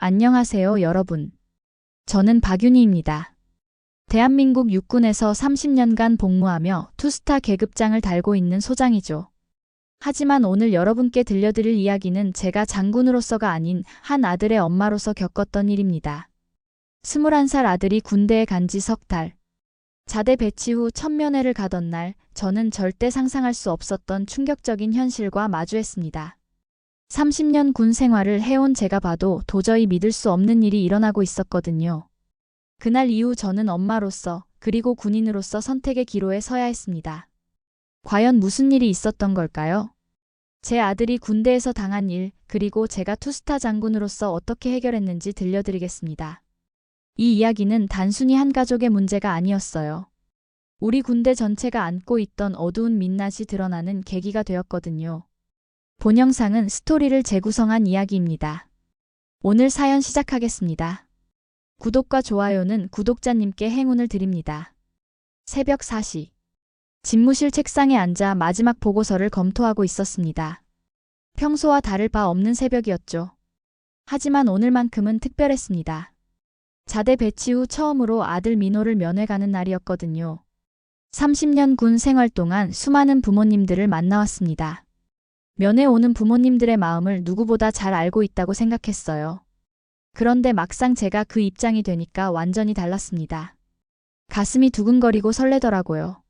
안녕하세요, 여러분. 저는 박윤희입니다. 대한민국 육군에서 30년간 복무하며 투스타 계급장을 달고 있는 소장이죠. 하지만 오늘 여러분께 들려드릴 이야기는 제가 장군으로서가 아닌 한 아들의 엄마로서 겪었던 일입니다. 21살 아들이 군대에 간 지 석 달. 자대 배치 후 첫 면회를 가던 날, 저는 절대 상상할 수 없었던 충격적인 현실과 마주했습니다. 30년 군 생활을 해온 제가 봐도 도저히 믿을 수 없는 일이 일어나고 있었거든요. 그날 이후 저는 엄마로서 그리고 군인으로서 선택의 기로에 서야 했습니다. 과연 무슨 일이 있었던 걸까요? 제 아들이 군대에서 당한 일, 그리고 제가 투스타 장군으로서 어떻게 해결했는지 들려드리겠습니다. 이 이야기는 단순히 한 가족의 문제가 아니었어요. 우리 군대 전체가 안고 있던 어두운 민낯이 드러나는 계기가 되었거든요. 본 영상은 스토리를 재구성한 이야기입니다. 오늘 사연 시작하겠습니다. 구독과 좋아요는 구독자님께 행운을 드립니다. 새벽 4시. 집무실 책상에 앉아 마지막 보고서를 검토하고 있었습니다. 평소와 다를 바 없는 새벽이었죠. 하지만 오늘만큼은 특별했습니다. 자대 배치 후 처음으로 아들 민호를 면회 가는 날이었거든요. 30년 군 생활 동안 수많은 부모님들을 만나왔습니다. 면회 오는 부모님들의 마음을 누구보다 잘 알고 있다고 생각했어요. 그런데 막상 제가 그 입장이 되니까 완전히 달랐습니다. 가슴이 두근거리고 설레더라고요.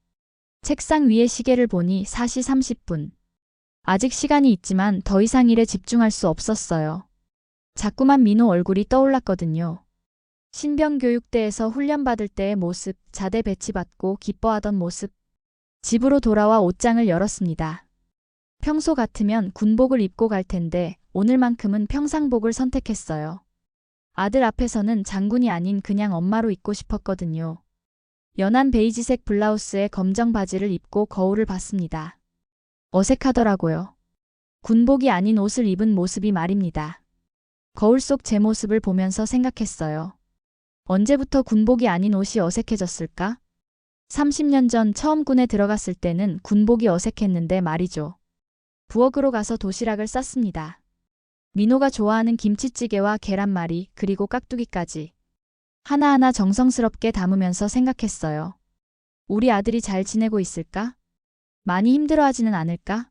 책상 위에 시계를 보니 4시 30분. 아직 시간이 있지만 더 이상 일에 집중할 수 없었어요. 자꾸만 민호 얼굴이 떠올랐거든요. 신병교육대에서 훈련받을 때의 모습, 자대 배치받고 기뻐하던 모습. 집으로 돌아와 옷장을 열었습니다. 평소 같으면 군복을 입고 갈 텐데 오늘만큼은 평상복을 선택했어요. 아들 앞에서는 장군이 아닌 그냥 엄마로 있고 싶었거든요. 연한 베이지색 블라우스에 검정 바지를 입고 거울을 봤습니다. 어색하더라고요. 군복이 아닌 옷을 입은 모습이 말입니다. 거울 속 제 모습을 보면서 생각했어요. 언제부터 군복이 아닌 옷이 어색해졌을까? 30년 전 처음 군에 들어갔을 때는 군복이 어색했는데 말이죠. 부엌으로 가서 도시락을 쌌습니다. 민호가 좋아하는 김치찌개와 계란말이 그리고 깍두기까지. 하나하나 정성스럽게 담으면서 생각했어요. 우리 아들이 잘 지내고 있을까? 많이 힘들어하지는 않을까?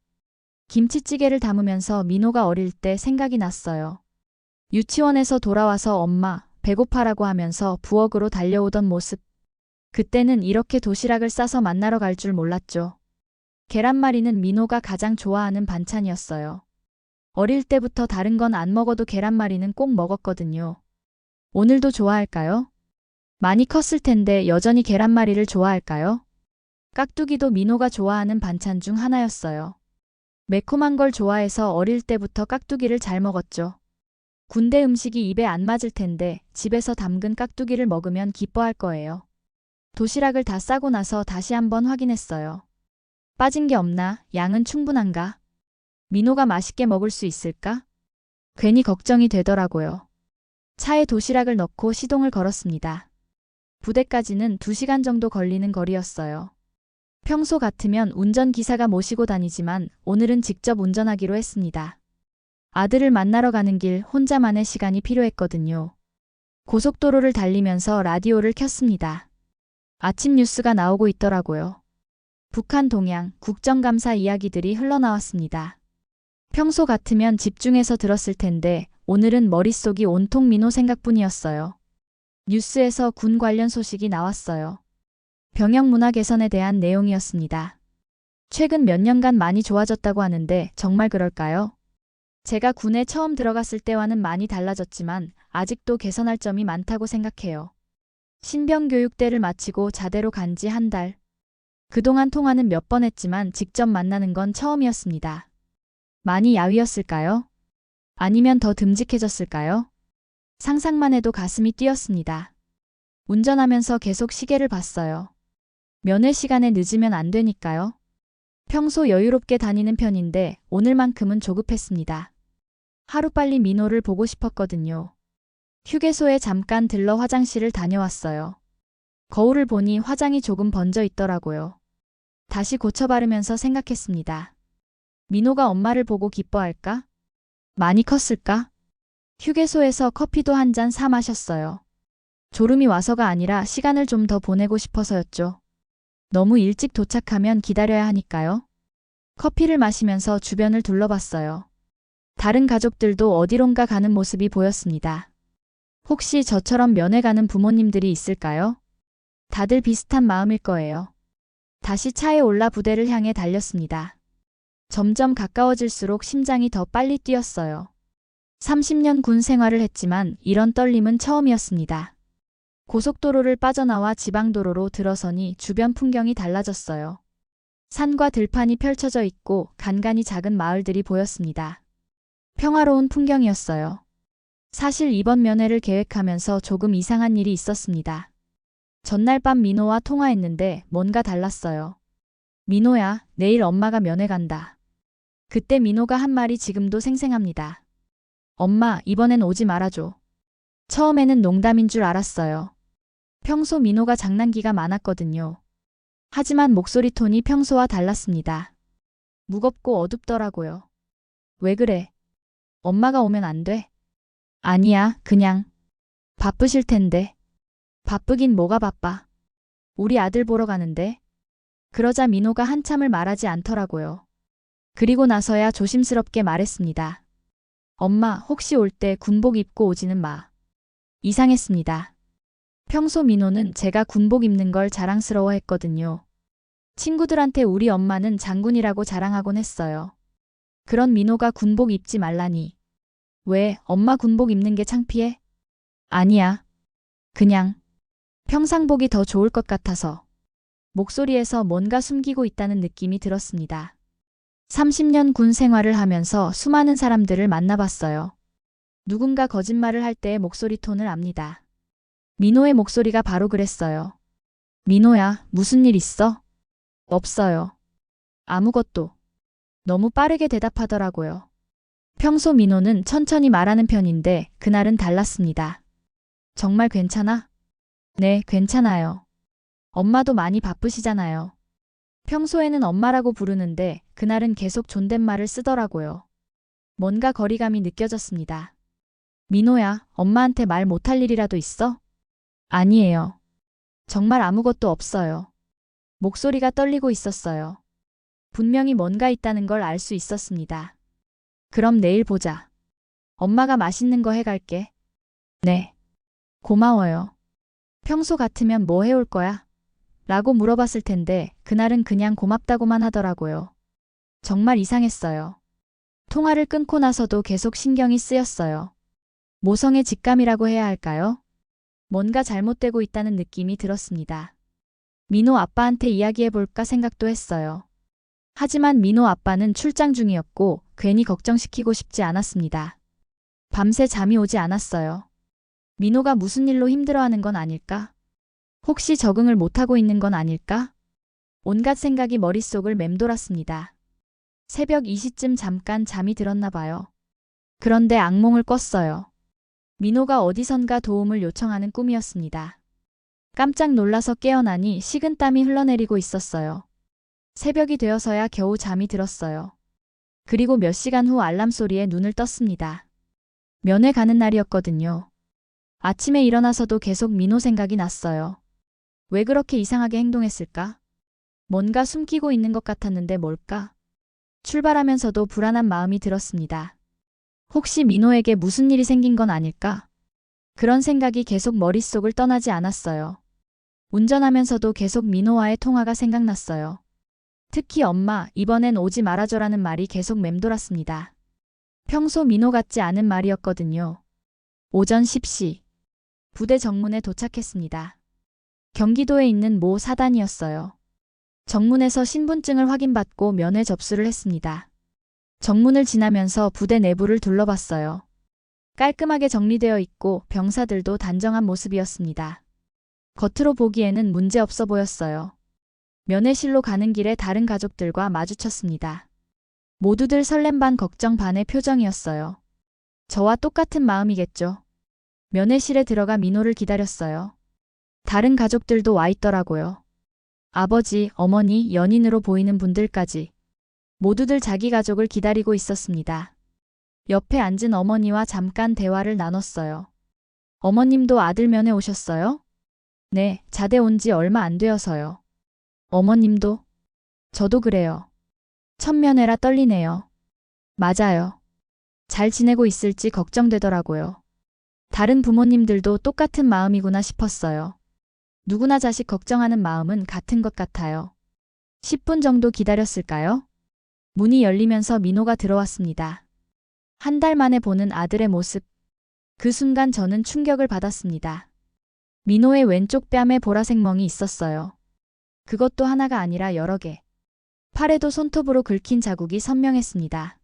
김치찌개를 담으면서 민호가 어릴 때 생각이 났어요. 유치원에서 돌아와서 엄마, 배고파라고 하면서 부엌으로 달려오던 모습. 그때는 이렇게 도시락을 싸서 만나러 갈 줄 몰랐죠. 계란말이는 민호가 가장 좋아하는 반찬이었어요. 어릴 때부터 다른 건 안 먹어도 계란말이는 꼭 먹었거든요. 오늘도 좋아할까요? 많이 컸을 텐데 여전히 계란말이를 좋아할까요? 깍두기도 민호가 좋아하는 반찬 중 하나였어요. 매콤한 걸 좋아해서 어릴 때부터 깍두기를 잘 먹었죠. 군대 음식이 입에 안 맞을 텐데 집에서 담근 깍두기를 먹으면 기뻐할 거예요. 도시락을 다 싸고 나서 다시 한번 확인했어요. 빠진 게 없나? 양은 충분한가? 민호가 맛있게 먹을 수 있을까? 괜히 걱정이 되더라고요. 차에 도시락을 넣고 시동을 걸었습니다. 부대까지는 2시간 정도 걸리는 거리였어요. 평소 같으면 운전기사가 모시고 다니지만 오늘은 직접 운전하기로 했습니다. 아들을 만나러 가는 길 혼자만의 시간이 필요했거든요. 고속도로를 달리면서 라디오를 켰습니다. 아침 뉴스가 나오고 있더라고요. 북한 동향, 국정감사 이야기들이 흘러나왔습니다. 평소 같으면 집중해서 들었을 텐데 오늘은 머릿속이 온통 민호 생각뿐이었어요. 뉴스에서 군 관련 소식이 나왔어요. 병역 문화 개선에 대한 내용이었습니다. 최근 몇 년간 많이 좋아졌다고 하는데 정말 그럴까요? 제가 군에 처음 들어갔을 때와는 많이 달라졌지만 아직도 개선할 점이 많다고 생각해요. 신병교육대를 마치고 자대로 간 지 한 달. 그동안 통화는 몇 번 했지만 직접 만나는 건 처음이었습니다. 많이 야위었을까요? 아니면 더 듬직해졌을까요? 상상만 해도 가슴이 뛰었습니다. 운전하면서 계속 시계를 봤어요. 면회 시간에 늦으면 안 되니까요. 평소 여유롭게 다니는 편인데 오늘만큼은 조급했습니다. 하루빨리 민호를 보고 싶었거든요. 휴게소에 잠깐 들러 화장실을 다녀왔어요. 거울을 보니 화장이 조금 번져 있더라고요. 다시 고쳐 바르면서 생각했습니다. 민호가 엄마를 보고 기뻐할까? 많이 컸을까? 휴게소에서 커피도 한 잔 사 마셨어요. 졸음이 와서가 아니라 시간을 좀 더 보내고 싶어서였죠. 너무 일찍 도착하면 기다려야 하니까요. 커피를 마시면서 주변을 둘러봤어요. 다른 가족들도 어디론가 가는 모습이 보였습니다. 혹시 저처럼 면회 가는 부모님들이 있을까요? 다들 비슷한 마음일 거예요. 다시 차에 올라 부대를 향해 달렸습니다. 점점 가까워질수록 심장이 더 빨리 뛰었어요. 30년 군 생활을 했지만 이런 떨림은 처음이었습니다. 고속도로를 빠져나와 지방도로로 들어서니 주변 풍경이 달라졌어요. 산과 들판이 펼쳐져 있고 간간이 작은 마을들이 보였습니다. 평화로운 풍경이었어요. 사실 이번 면회를 계획하면서 조금 이상한 일이 있었습니다. 전날 밤 민호와 통화했는데 뭔가 달랐어요. 민호야, 내일 엄마가 면회 간다. 그때 민호가 한 말이 지금도 생생합니다. 엄마, 이번엔 오지 말아줘. 처음에는 농담인 줄 알았어요. 평소 민호가 장난기가 많았거든요. 하지만 목소리 톤이 평소와 달랐습니다. 무겁고 어둡더라고요. 왜 그래? 엄마가 오면 안 돼? 아니야, 그냥. 바쁘실 텐데. 바쁘긴 뭐가 바빠. 우리 아들 보러 가는데. 그러자 민호가 한참을 말하지 않더라고요. 그리고 나서야 조심스럽게 말했습니다. 엄마, 혹시 올 때 군복 입고 오지는 마. 이상했습니다. 평소 민호는 제가 군복 입는 걸 자랑스러워했거든요. 친구들한테 우리 엄마는 장군이라고 자랑하곤 했어요. 그런 민호가 군복 입지 말라니. 왜, 엄마 군복 입는 게 창피해? 아니야. 그냥 평상복이 더 좋을 것 같아서. 목소리에서 뭔가 숨기고 있다는 느낌이 들었습니다. 30년 군 생활을 하면서 수많은 사람들을 만나봤어요. 누군가 거짓말을 할 때의 목소리 톤을 압니다. 민호의 목소리가 바로 그랬어요. 민호야, 무슨 일 있어? 없어요. 아무것도. 너무 빠르게 대답하더라고요. 평소 민호는 천천히 말하는 편인데 그날은 달랐습니다. 정말 괜찮아? 네, 괜찮아요. 엄마도 많이 바쁘시잖아요. 평소에는 엄마라고 부르는데 그날은 계속 존댓말을 쓰더라고요. 뭔가 거리감이 느껴졌습니다. 민호야, 엄마한테 말 못할 일이라도 있어? 아니에요. 정말 아무것도 없어요. 목소리가 떨리고 있었어요. 분명히 뭔가 있다는 걸 알 수 있었습니다. 그럼 내일 보자. 엄마가 맛있는 거 해갈게. 네. 고마워요. 평소 같으면 뭐 해올 거야? 라고 물어봤을 텐데 그날은 그냥 고맙다고만 하더라고요. 정말 이상했어요. 통화를 끊고 나서도 계속 신경이 쓰였어요. 모성의 직감이라고 해야 할까요? 뭔가 잘못되고 있다는 느낌이 들었습니다. 민호 아빠한테 이야기해볼까 생각도 했어요. 하지만 민호 아빠는 출장 중이었고 괜히 걱정시키고 싶지 않았습니다. 밤새 잠이 오지 않았어요. 민호가 무슨 일로 힘들어하는 건 아닐까? 혹시 적응을 못하고 있는 건 아닐까? 온갖 생각이 머릿속을 맴돌았습니다. 새벽 2시쯤 잠깐 잠이 들었나 봐요. 그런데 악몽을 꿨어요. 민호가 어디선가 도움을 요청하는 꿈이었습니다. 깜짝 놀라서 깨어나니 식은땀이 흘러내리고 있었어요. 새벽이 되어서야 겨우 잠이 들었어요. 그리고 몇 시간 후 알람 소리에 눈을 떴습니다. 면회 가는 날이었거든요. 아침에 일어나서도 계속 민호 생각이 났어요. 왜 그렇게 이상하게 행동했을까? 뭔가 숨기고 있는 것 같았는데 뭘까? 출발하면서도 불안한 마음이 들었습니다. 혹시 민호에게 무슨 일이 생긴 건 아닐까? 그런 생각이 계속 머릿속을 떠나지 않았어요. 운전하면서도 계속 민호와의 통화가 생각났어요. 특히 엄마, 이번엔 오지 말아줘라는 말이 계속 맴돌았습니다. 평소 민호 같지 않은 말이었거든요. 오전 10시. 부대 정문에 도착했습니다. 경기도에 있는 모 사단이었어요. 정문에서 신분증을 확인받고 면회 접수를 했습니다. 정문을 지나면서 부대 내부를 둘러봤어요. 깔끔하게 정리되어 있고 병사들도 단정한 모습이었습니다. 겉으로 보기에는 문제 없어 보였어요. 면회실로 가는 길에 다른 가족들과 마주쳤습니다. 모두들 설렘 반 걱정 반의 표정이었어요. 저와 똑같은 마음이겠죠. 면회실에 들어가 민호를 기다렸어요. 다른 가족들도 와 있더라고요. 아버지, 어머니, 연인으로 보이는 분들까지. 모두들 자기 가족을 기다리고 있었습니다. 옆에 앉은 어머니와 잠깐 대화를 나눴어요. 어머님도 아들 면회 오셨어요? 네, 자대 온 지 얼마 안 되어서요. 어머님도? 저도 그래요. 첫 면회라 떨리네요. 맞아요. 잘 지내고 있을지 걱정되더라고요. 다른 부모님들도 똑같은 마음이구나 싶었어요. 누구나 자식 걱정하는 마음은 같은 것 같아요. 10분 정도 기다렸을까요? 문이 열리면서 민호가 들어왔습니다. 한 달 만에 보는 아들의 모습. 그 순간 저는 충격을 받았습니다. 민호의 왼쪽 뺨에 보라색 멍이 있었어요. 그것도 하나가 아니라 여러 개. 팔에도 손톱으로 긁힌 자국이 선명했습니다.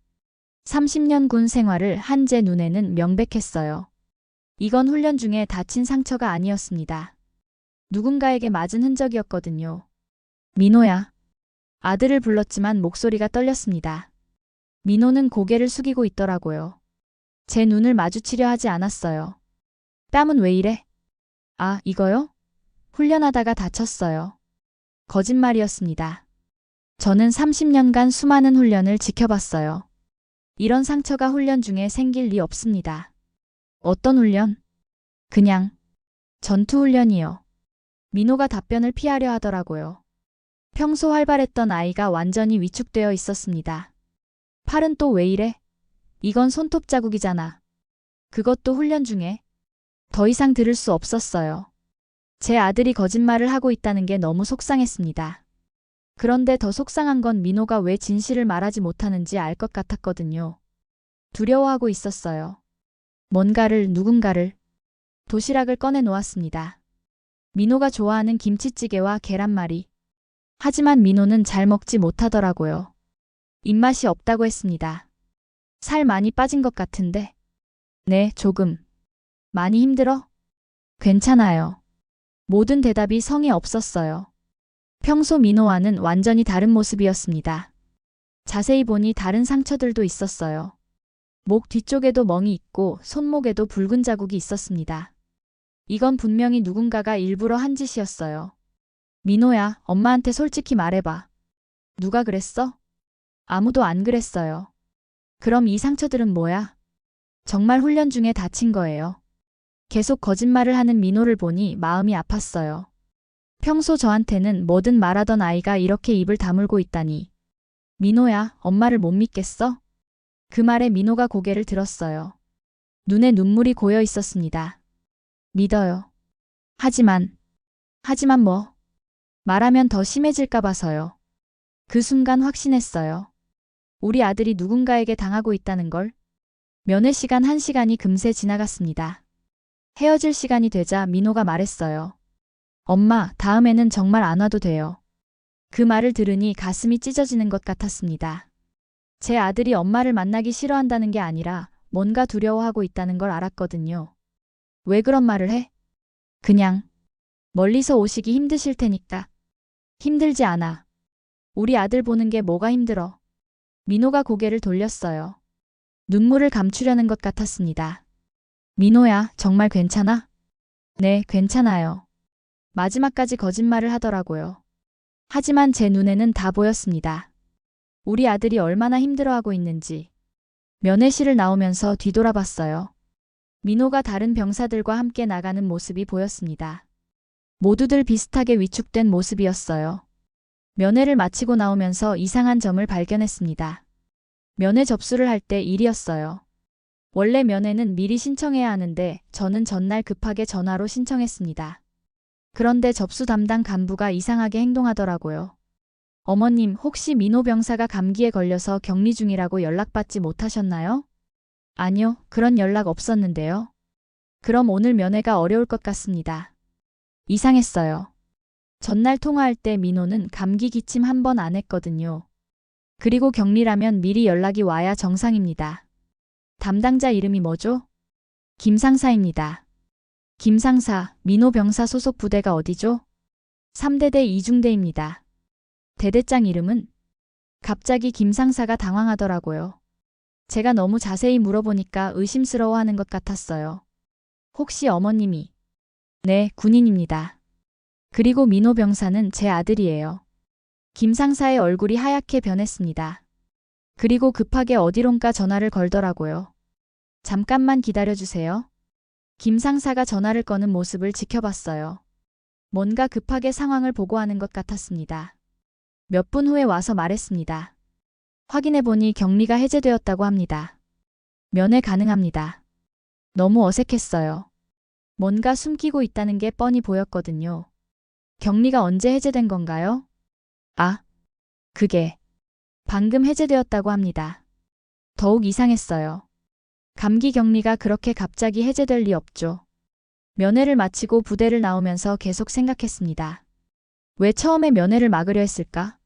30년 군 생활을 한 제 눈에는 명백했어요. 이건 훈련 중에 다친 상처가 아니었습니다. 누군가에게 맞은 흔적이었거든요. 민호야. 아들을 불렀지만 목소리가 떨렸습니다. 민호는 고개를 숙이고 있더라고요. 제 눈을 마주치려 하지 않았어요. 뺨은 왜 이래? 아, 이거요? 훈련하다가 다쳤어요. 거짓말이었습니다. 저는 30년간 수많은 훈련을 지켜봤어요. 이런 상처가 훈련 중에 생길 리 없습니다. 어떤 훈련? 그냥 전투 훈련이요. 민호가 답변을 피하려 하더라고요. 평소 활발했던 아이가 완전히 위축되어 있었습니다. 팔은 또 왜 이래? 이건 손톱 자국이잖아. 그것도 훈련 중에. 더 이상 들을 수 없었어요. 제 아들이 거짓말을 하고 있다는 게 너무 속상했습니다. 그런데 더 속상한 건 민호가 왜 진실을 말하지 못하는지 알 것 같았거든요. 두려워하고 있었어요. 뭔가를, 누군가를. 도시락을 꺼내 놓았습니다. 민호가 좋아하는 김치찌개와 계란말이. 하지만 민호는 잘 먹지 못하더라고요. 입맛이 없다고 했습니다. 살 많이 빠진 것 같은데. 네, 조금. 많이 힘들어? 괜찮아요. 모든 대답이 성의 없었어요. 평소 민호와는 완전히 다른 모습이었습니다. 자세히 보니 다른 상처들도 있었어요. 목 뒤쪽에도 멍이 있고 손목에도 붉은 자국이 있었습니다. 이건 분명히 누군가가 일부러 한 짓이었어요. 민호야, 엄마한테 솔직히 말해봐. 누가 그랬어? 아무도 안 그랬어요. 그럼 이 상처들은 뭐야? 정말 훈련 중에 다친 거예요. 계속 거짓말을 하는 민호를 보니 마음이 아팠어요. 평소 저한테는 뭐든 말하던 아이가 이렇게 입을 다물고 있다니. 민호야, 엄마를 못 믿겠어? 그 말에 민호가 고개를 들었어요. 눈에 눈물이 고여 있었습니다. 믿어요. 하지만 뭐? 말하면 더 심해질까 봐서요. 그 순간 확신했어요. 우리 아들이 누군가에게 당하고 있다는 걸. 면회 시간 1시간이 금세 지나갔습니다. 헤어질 시간이 되자 민호가 말했어요. 엄마, 다음에는 정말 안 와도 돼요. 그 말을 들으니 가슴이 찢어지는 것 같았습니다. 제 아들이 엄마를 만나기 싫어한다는 게 아니라 뭔가 두려워하고 있다는 걸 알았거든요. 왜 그런 말을 해? 그냥 멀리서 오시기 힘드실 테니까. 힘들지 않아. 우리 아들 보는 게 뭐가 힘들어. 민호가 고개를 돌렸어요. 눈물을 감추려는 것 같았습니다. 민호야, 정말 괜찮아? 네, 괜찮아요. 마지막까지 거짓말을 하더라고요. 하지만 제 눈에는 다 보였습니다. 우리 아들이 얼마나 힘들어하고 있는지. 면회실을 나오면서 뒤돌아봤어요. 민호가 다른 병사들과 함께 나가는 모습이 보였습니다. 모두들 비슷하게 위축된 모습이었어요. 면회를 마치고 나오면서 이상한 점을 발견했습니다. 면회 접수를 할 때 일이었어요. 원래 면회는 미리 신청해야 하는데 저는 전날 급하게 전화로 신청했습니다. 그런데 접수 담당 간부가 이상하게 행동하더라고요. 어머님, 혹시 민호 병사가 감기에 걸려서 격리 중이라고 연락받지 못하셨나요? 아니요, 그런 연락 없었는데요. 그럼 오늘 면회가 어려울 것 같습니다. 이상했어요. 전날 통화할 때 민호는 감기 기침 한 번 안 했거든요. 그리고 격리라면 미리 연락이 와야 정상입니다. 담당자 이름이 뭐죠? 김상사입니다. 김상사, 민호 병사 소속 부대가 어디죠? 3대대 이중대입니다. 대대장 이름은? 갑자기 김상사가 당황하더라고요. 제가 너무 자세히 물어보니까 의심스러워하는 것 같았어요. 혹시 어머님이? 네, 군인입니다. 그리고 민호 병사는 제 아들이에요. 김상사의 얼굴이 하얗게 변했습니다. 그리고 급하게 어디론가 전화를 걸더라고요. 잠깐만 기다려주세요. 김 상사가 전화를 꺼는 모습을 지켜봤어요. 뭔가 급하게 상황을 보고하는 것 같았습니다. 몇 분 후에 와서 말했습니다. 확인해보니 격리가 해제되었다고 합니다. 면회 가능합니다. 너무 어색했어요. 뭔가 숨기고 있다는 게 뻔히 보였거든요. 격리가 언제 해제된 건가요? 아, 그게 방금 해제되었다고 합니다. 더욱 이상했어요. 감기 격리가 그렇게 갑자기 해제될 리 없죠. 면회를 마치고 부대를 나오면서 계속 생각했습니다. 왜 처음에 면회를 막으려 했을까?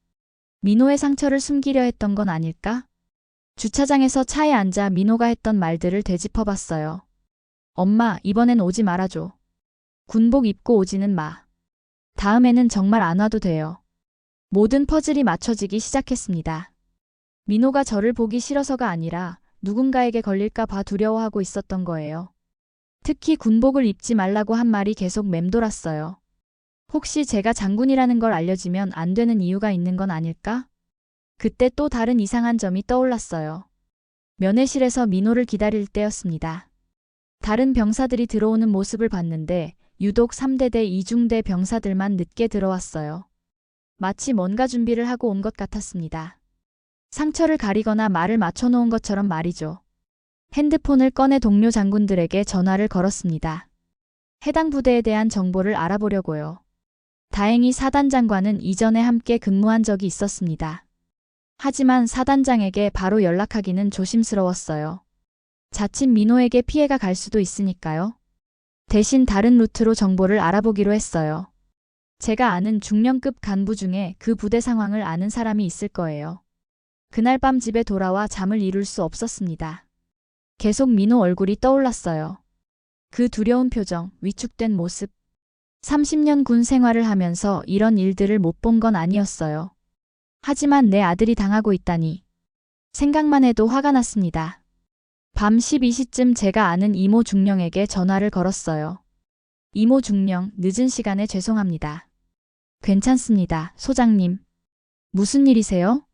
민호의 상처를 숨기려 했던 건 아닐까? 주차장에서 차에 앉아 민호가 했던 말들을 되짚어봤어요. 엄마, 이번엔 오지 말아줘. 군복 입고 오지는 마. 다음에는 정말 안 와도 돼요. 모든 퍼즐이 맞춰지기 시작했습니다. 민호가 저를 보기 싫어서가 아니라 누군가에게 걸릴까 봐 두려워하고 있었던 거예요. 특히 군복을 입지 말라고 한 말이 계속 맴돌았어요. 혹시 제가 장군이라는 걸 알려지면 안 되는 이유가 있는 건 아닐까? 그때 또 다른 이상한 점이 떠올랐어요. 면회실에서 민호를 기다릴 때였습니다. 다른 병사들이 들어오는 모습을 봤는데 유독 3대대 2중대 병사들만 늦게 들어왔어요. 마치 뭔가 준비를 하고 온 것 같았습니다. 상처를 가리거나 말을 맞춰놓은 것처럼 말이죠. 핸드폰을 꺼내 동료 장군들에게 전화를 걸었습니다. 해당 부대에 대한 정보를 알아보려고요. 다행히 사단장과는 이전에 함께 근무한 적이 있었습니다. 하지만 사단장에게 바로 연락하기는 조심스러웠어요. 자칫 민호에게 피해가 갈 수도 있으니까요. 대신 다른 루트로 정보를 알아보기로 했어요. 제가 아는 중령급 간부 중에 그 부대 상황을 아는 사람이 있을 거예요. 그날 밤 집에 돌아와 잠을 이룰 수 없었습니다. 계속 민호 얼굴이 떠올랐어요. 그 두려운 표정, 위축된 모습. 30년 군 생활을 하면서 이런 일들을 못 본 건 아니었어요. 하지만 내 아들이 당하고 있다니. 생각만 해도 화가 났습니다. 밤 12시쯤 제가 아는 이모 중령에게 전화를 걸었어요. 이모 중령, 늦은 시간에 죄송합니다. 괜찮습니다, 소장님. 무슨 일이세요?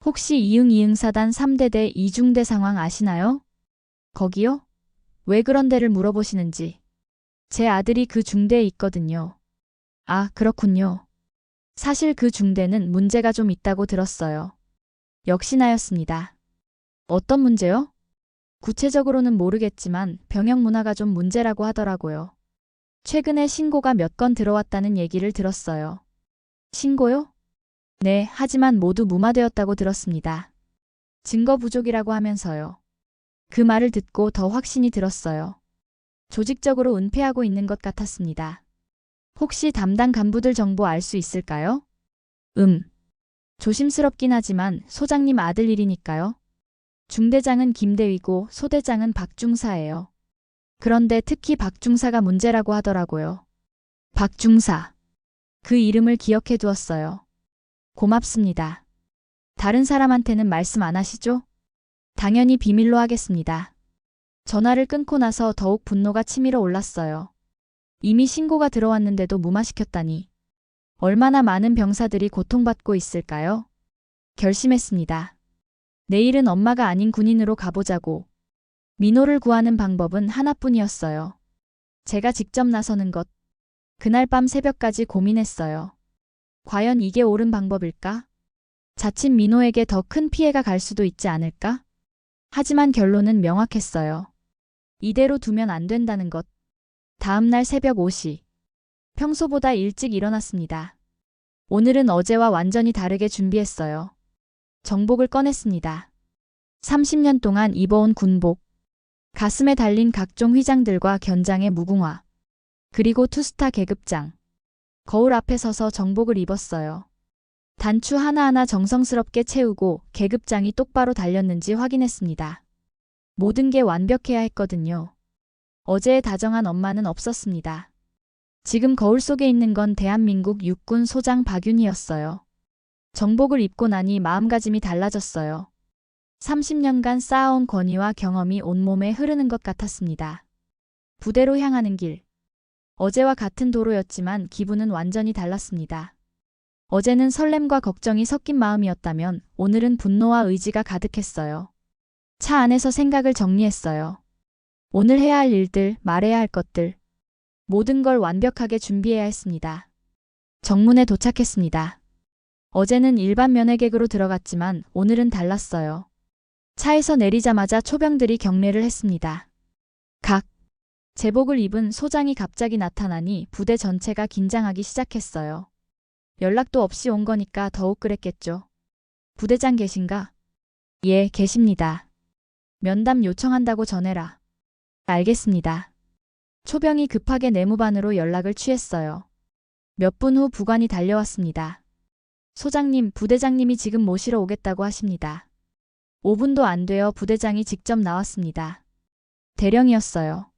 혹시 이응이응사단 3대대 2중대 상황 아시나요? 거기요? 왜 그런 데를 물어보시는지. 제 아들이 그 중대에 있거든요. 아, 그렇군요. 사실 그 중대는 문제가 좀 있다고 들었어요. 역시나였습니다. 어떤 문제요? 구체적으로는 모르겠지만 병역 문화가 좀 문제라고 하더라고요. 최근에 신고가 몇 건 들어왔다는 얘기를 들었어요. 신고요? 네, 하지만 모두 무마되었다고 들었습니다. 증거 부족이라고 하면서요. 그 말을 듣고 더 확신이 들었어요. 조직적으로 은폐하고 있는 것 같았습니다. 혹시 담당 간부들 정보 알 수 있을까요? 조심스럽긴 하지만 소장님 아들 일이니까요. 중대장은 김대위고 소대장은 박중사예요. 그런데 특히 박중사가 문제라고 하더라고요. 박중사. 그 이름을 기억해 두었어요. 고맙습니다. 다른 사람한테는 말씀 안 하시죠? 당연히 비밀로 하겠습니다. 전화를 끊고 나서 더욱 분노가 치밀어 올랐어요. 이미 신고가 들어왔는데도 무마시켰다니. 얼마나 많은 병사들이 고통받고 있을까요? 결심했습니다. 내일은 엄마가 아닌 군인으로 가보자고. 민호를 구하는 방법은 하나뿐이었어요. 제가 직접 나서는 것. 그날 밤 새벽까지 고민했어요. 과연 이게 옳은 방법일까? 자칫 민호에게 더 큰 피해가 갈 수도 있지 않을까? 하지만 결론은 명확했어요. 이대로 두면 안 된다는 것. 다음 날 새벽 5시. 평소보다 일찍 일어났습니다. 오늘은 어제와 완전히 다르게 준비했어요. 정복을 꺼냈습니다. 30년 동안 입어온 군복. 가슴에 달린 각종 휘장들과 견장의 무궁화. 그리고 투스타 계급장. 거울 앞에 서서 정복을 입었어요. 단추 하나하나 정성스럽게 채우고 계급장이 똑바로 달렸는지 확인했습니다. 모든 게 완벽해야 했거든요. 어제에 다정한 엄마는 없었습니다. 지금 거울 속에 있는 건 대한민국 육군 소장 박윤희였어요. 정복을 입고 나니 마음가짐이 달라졌어요. 30년간 쌓아온 권위와 경험이 온몸에 흐르는 것 같았습니다. 부대로 향하는 길. 어제와 같은 도로였지만 기분은 완전히 달랐습니다. 어제는 설렘과 걱정이 섞인 마음이었다면 오늘은 분노와 의지가 가득했어요. 차 안에서 생각을 정리했어요. 오늘 해야 할 일들, 말해야 할 것들. 모든 걸 완벽하게 준비해야 했습니다. 정문에 도착했습니다. 어제는 일반 면회객으로 들어갔지만 오늘은 달랐어요. 차에서 내리자마자 초병들이 경례를 했습니다. 제복을 입은 소장이 갑자기 나타나니 부대 전체가 긴장하기 시작했어요. 연락도 없이 온 거니까 더욱 그랬겠죠. 부대장 계신가? 예, 계십니다. 면담 요청한다고 전해라. 알겠습니다. 초병이 급하게 내무반으로 연락을 취했어요. 몇 분 후 부관이 달려왔습니다. 소장님, 부대장님이 지금 모시러 오겠다고 하십니다. 5분도 안 되어 부대장이 직접 나왔습니다. 대령이었어요.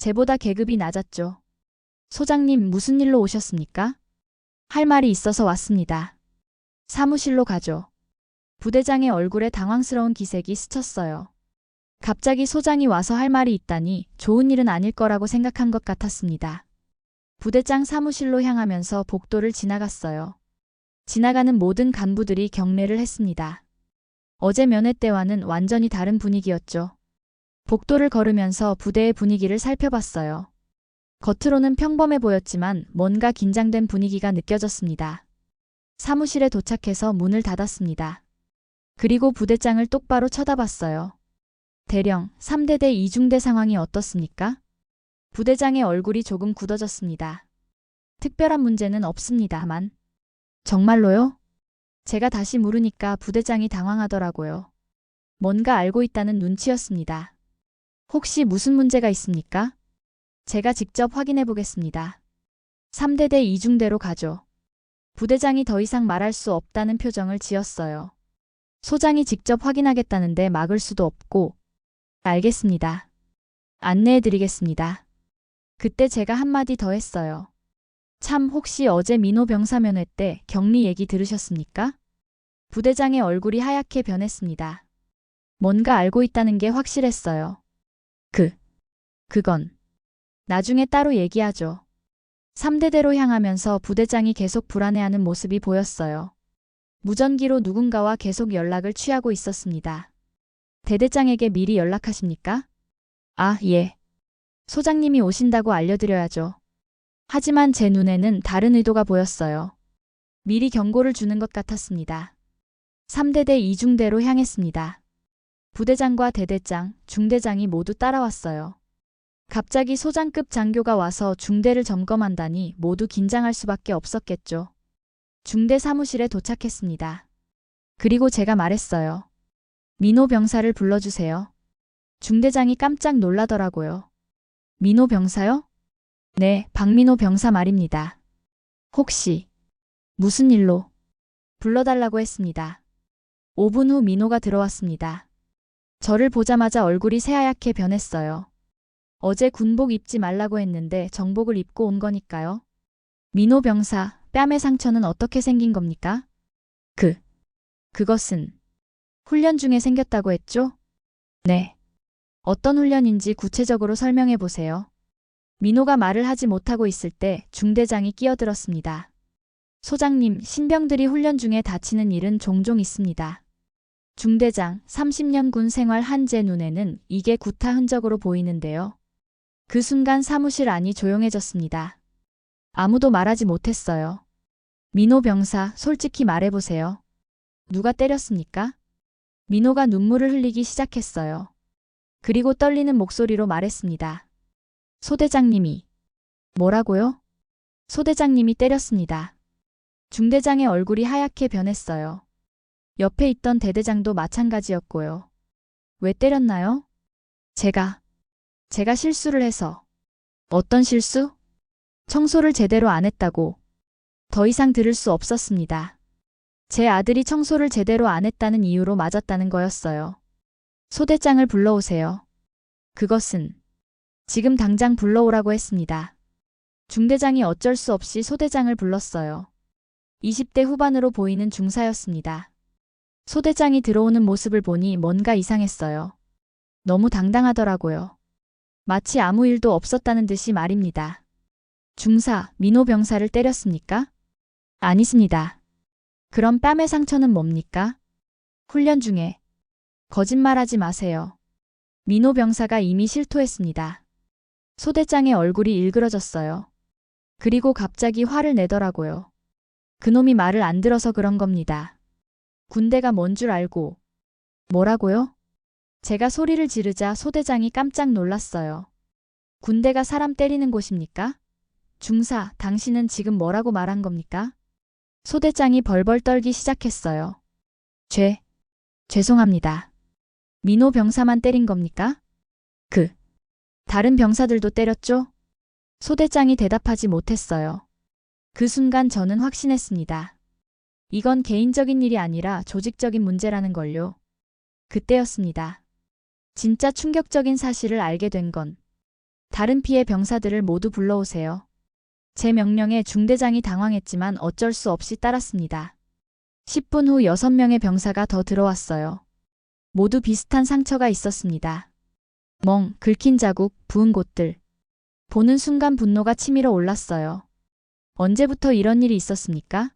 제보다 계급이 낮았죠. 소장님, 무슨 일로 오셨습니까? 할 말이 있어서 왔습니다. 사무실로 가죠. 부대장의 얼굴에 당황스러운 기색이 스쳤어요. 갑자기 소장이 와서 할 말이 있다니 좋은 일은 아닐 거라고 생각한 것 같았습니다. 부대장 사무실로 향하면서 복도를 지나갔어요. 지나가는 모든 간부들이 경례를 했습니다. 어제 면회 때와는 완전히 다른 분위기였죠. 복도를 걸으면서 부대의 분위기를 살펴봤어요. 겉으로는 평범해 보였지만 뭔가 긴장된 분위기가 느껴졌습니다. 사무실에 도착해서 문을 닫았습니다. 그리고 부대장을 똑바로 쳐다봤어요. 대령, 3대대 이중대 상황이 어떻습니까? 부대장의 얼굴이 조금 굳어졌습니다. 특별한 문제는 없습니다만. 정말로요? 제가 다시 물으니까 부대장이 당황하더라고요. 뭔가 알고 있다는 눈치였습니다. 혹시 무슨 문제가 있습니까? 제가 직접 확인해 보겠습니다. 3대대 이중대로 가죠. 부대장이 더 이상 말할 수 없다는 표정을 지었어요. 소장이 직접 확인하겠다는데 막을 수도 없고. 알겠습니다. 안내해 드리겠습니다. 그때 제가 한마디 더 했어요. 참, 혹시 어제 민호 병사 면회 때 격리 얘기 들으셨습니까? 부대장의 얼굴이 하얗게 변했습니다. 뭔가 알고 있다는 게 확실했어요. 그건 나중에 따로 얘기하죠. 3대대로 향하면서 부대장이 계속 불안해하는 모습이 보였어요. 무전기로 누군가와 계속 연락을 취하고 있었습니다. 대대장에게 미리 연락하십니까? 아, 예. 소장님이 오신다고 알려드려야죠. 하지만 제 눈에는 다른 의도가 보였어요. 미리 경고를 주는 것 같았습니다. 3대대 이중대로 향했습니다. 부대장과 대대장, 중대장이 모두 따라왔어요. 갑자기 소장급 장교가 와서 중대를 점검한다니 모두 긴장할 수밖에 없었겠죠. 중대 사무실에 도착했습니다. 그리고 제가 말했어요. 민호 병사를 불러주세요. 중대장이 깜짝 놀라더라고요. 민호 병사요? 네, 박민호 병사 말입니다. 혹시 무슨 일로? 불러달라고 했습니다. 5분 후 민호가 들어왔습니다. 저를 보자마자 얼굴이 새하얗게 변했어요. 어제 군복 입지 말라고 했는데 정복을 입고 온 거니까요. 민호 병사, 뺨의 상처는 어떻게 생긴 겁니까? 그것은 훈련 중에 생겼다고 했죠? 네. 어떤 훈련인지 구체적으로 설명해 보세요. 민호가 말을 하지 못하고 있을 때 중대장이 끼어들었습니다. 소장님, 신병들이 훈련 중에 다치는 일은 종종 있습니다. 중대장, 30년 군 생활 한 제 눈에는 이게 구타 흔적으로 보이는데요. 그 순간 사무실 안이 조용해졌습니다. 아무도 말하지 못했어요. 민호 병사, 솔직히 말해보세요. 누가 때렸습니까? 민호가 눈물을 흘리기 시작했어요. 그리고 떨리는 목소리로 말했습니다. 소대장님이. 뭐라고요? 소대장님이 때렸습니다. 중대장의 얼굴이 하얗게 변했어요. 옆에 있던 대대장도 마찬가지였고요. 왜 때렸나요? 제가 실수를 해서. 어떤 실수? 청소를 제대로 안 했다고. 더 이상 들을 수 없었습니다. 제 아들이 청소를 제대로 안 했다는 이유로 맞았다는 거였어요. 소대장을 불러오세요. 그것은 지금 당장 불러오라고 했습니다. 중대장이 어쩔 수 없이 소대장을 불렀어요. 20대 후반으로 보이는 중사였습니다. 소대장이 들어오는 모습을 보니 뭔가 이상했어요. 너무 당당하더라고요. 마치 아무 일도 없었다는 듯이 말입니다. 중사, 민호 병사를 때렸습니까? 아니십니다. 그럼 뺨의 상처는 뭡니까? 훈련 중에. 거짓말하지 마세요. 민호 병사가 이미 실토했습니다. 소대장의 얼굴이 일그러졌어요. 그리고 갑자기 화를 내더라고요. 그놈이 말을 안 들어서 그런 겁니다. 군대가 뭔 줄 알고. 뭐라고요? 제가 소리를 지르자 소대장이 깜짝 놀랐어요. 군대가 사람 때리는 곳입니까? 중사, 당신은 지금 뭐라고 말한 겁니까? 소대장이 벌벌 떨기 시작했어요. 죄송합니다. 민호 병사만 때린 겁니까? 다른 병사들도 때렸죠? 소대장이 대답하지 못했어요. 그 순간 저는 확신했습니다. 이건 개인적인 일이 아니라 조직적인 문제라는 걸요. 그때였습니다. 진짜 충격적인 사실을 알게 된 건. 다른 피해 병사들을 모두 불러오세요. 제 명령에 중대장이 당황했지만 어쩔 수 없이 따랐습니다. 10분 후 6명의 병사가 더 들어왔어요. 모두 비슷한 상처가 있었습니다. 긁힌 자국, 부은 곳들. 보는 순간 분노가 치밀어 올랐어요. 언제부터 이런 일이 있었습니까?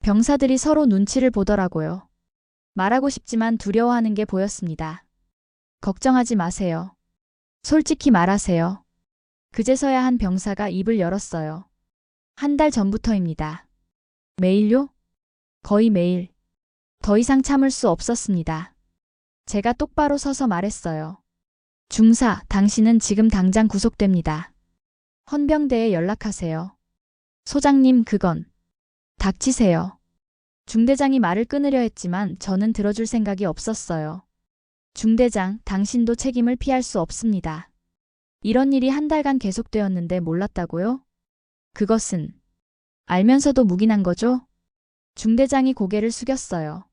병사들이 서로 눈치를 보더라고요. 말하고 싶지만 두려워하는 게 보였습니다. 걱정하지 마세요. 솔직히 말하세요. 그제서야 한 병사가 입을 열었어요. 한 달 전부터입니다. 매일요? 거의 매일. 더 이상 참을 수 없었습니다. 제가 똑바로 서서 말했어요. 중사, 당신은 지금 당장 구속됩니다. 헌병대에 연락하세요. 소장님, 그건. 닥치세요. 중대장이 말을 끊으려 했지만 저는 들어줄 생각이 없었어요. 중대장, 당신도 책임을 피할 수 없습니다. 이런 일이 한 달간 계속되었는데 몰랐다고요? 그것은 알면서도 묵인한 거죠? 중대장이 고개를 숙였어요.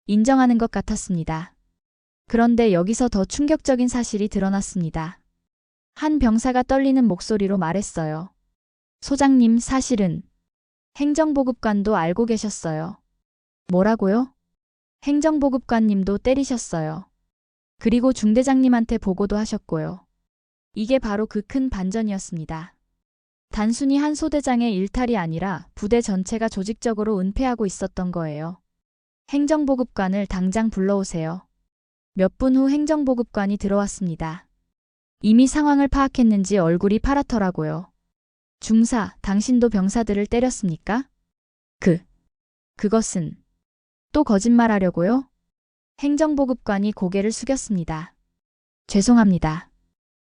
인정하는 것 같았습니다. 그런데 여기서 더 충격적인 사실이 드러났습니다. 한 병사가 떨리는 목소리로 말했어요. 소장님, 사실은 행정보급관도 알고 계셨어요. 뭐라고요? 행정보급관님도 때리셨어요. 그리고 중대장님한테 보고도 하셨고요. 이게 바로 그 큰 반전이었습니다. 단순히 한 소대장의 일탈이 아니라 부대 전체가 조직적으로 은폐하고 있었던 거예요. 행정보급관을 당장 불러오세요. 몇 분 후 행정보급관이 들어왔습니다. 이미 상황을 파악했는지 얼굴이 파랗더라고요. 중사, 당신도 병사들을 때렸습니까? 그것은 또 거짓말하려고요? 행정보급관이 고개를 숙였습니다. 죄송합니다.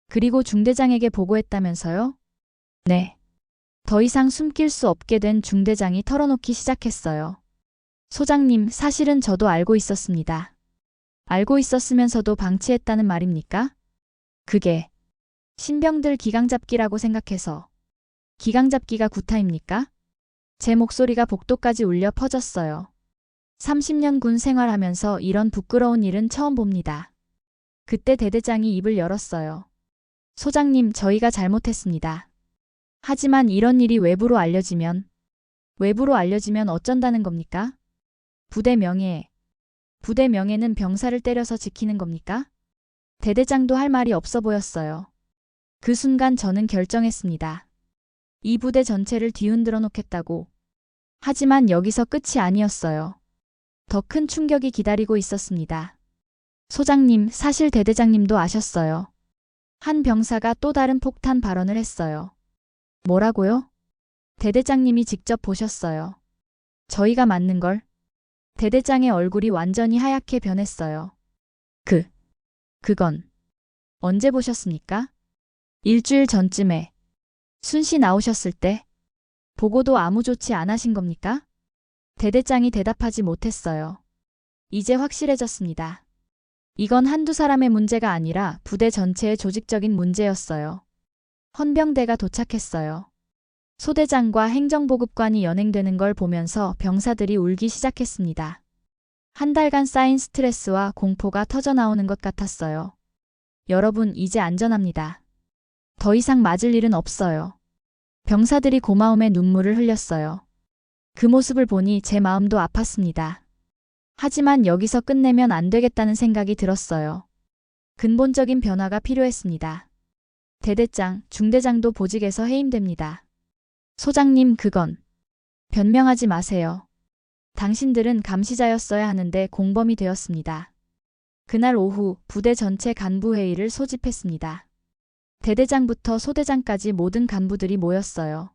그리고 중대장에게 보고했다면서요? 네. 더 이상 숨길 수 없게 된 중대장이 털어놓기 시작했어요. 소장님, 사실은 저도 알고 있었습니다. 알고 있었으면서도 방치했다는 말입니까? 그게 신병들 기강잡기라고 생각해서. 기강잡기가 구타입니까? 제 목소리가 복도까지 울려 퍼졌어요. 30년 군 생활하면서 이런 부끄러운 일은 처음 봅니다. 그때 대대장이 입을 열었어요. 소장님, 저희가 잘못했습니다. 하지만 이런 일이 외부로 알려지면 어쩐다는 겁니까? 부대 명예는 병사를 때려서 지키는 겁니까? 대대장도 할 말이 없어 보였어요. 그 순간 저는 결정했습니다. 이 부대 전체를 뒤흔들어 놓겠다고. 하지만 여기서 끝이 아니었어요. 더 큰 충격이 기다리고 있었습니다. 소장님, 사실 대대장님도 아셨어요. 한 병사가 또 다른 폭탄 발언을 했어요. 뭐라고요? 대대장님이 직접 보셨어요. 저희가 맞는 걸? 대대장의 얼굴이 완전히 하얗게 변했어요. 그건 언제 보셨습니까? 일주일 전쯤에. 순시 나오셨을 때? 보고도 아무 조치 안 하신 겁니까? 대대장이 대답하지 못했어요. 이제 확실해졌습니다. 이건 한두 사람의 문제가 아니라 부대 전체의 조직적인 문제였어요. 헌병대가 도착했어요. 소대장과 행정보급관이 연행되는 걸 보면서 병사들이 울기 시작했습니다. 한 달간 쌓인 스트레스와 공포가 터져나오는 것 같았어요. 여러분, 이제 안전합니다. 더 이상 맞을 일은 없어요. 병사들이 고마움에 눈물을 흘렸어요. 그 모습을 보니 제 마음도 아팠습니다. 하지만 여기서 끝내면 안 되겠다는 생각이 들었어요. 근본적인 변화가 필요했습니다. 대대장, 중대장도 보직에서 해임됩니다. 소장님, 그건 변명하지 마세요. 당신들은 감시자였어야 하는데 공범이 되었습니다. 그날 오후 부대 전체 간부회의를 소집했습니다. 대대장부터 소대장까지 모든 간부들이 모였어요.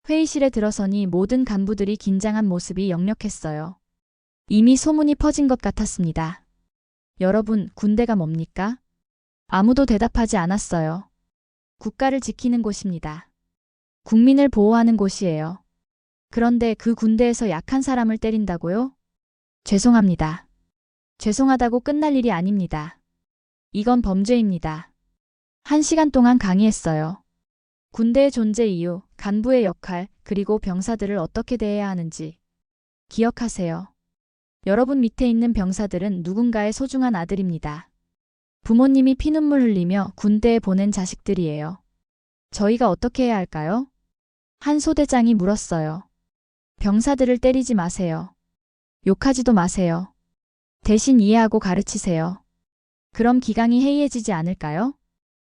회의실에 들어서니 모든 간부들이 긴장한 모습이 역력했어요. 이미 소문이 퍼진 것 같았습니다. 여러분, 군대가 뭡니까? 아무도 대답하지 않았어요. 국가를 지키는 곳입니다. 국민을 보호하는 곳이에요. 그런데 그 군대에서 약한 사람을 때린다고요? 죄송합니다. 죄송하다고 끝날 일이 아닙니다. 이건 범죄입니다. 1시간 동안 강의했어요. 군대의 존재 이유, 간부의 역할, 그리고 병사들을 어떻게 대해야 하는지 기억하세요. 여러분 밑에 있는 병사들은 누군가의 소중한 아들입니다. 부모님이 피눈물 흘리며 군대에 보낸 자식들이에요. 저희가 어떻게 해야 할까요? 한 소대장이 물었어요. 병사들을 때리지 마세요. 욕하지도 마세요. 대신 이해하고 가르치세요. 그럼 기강이 해이해지지 않을까요?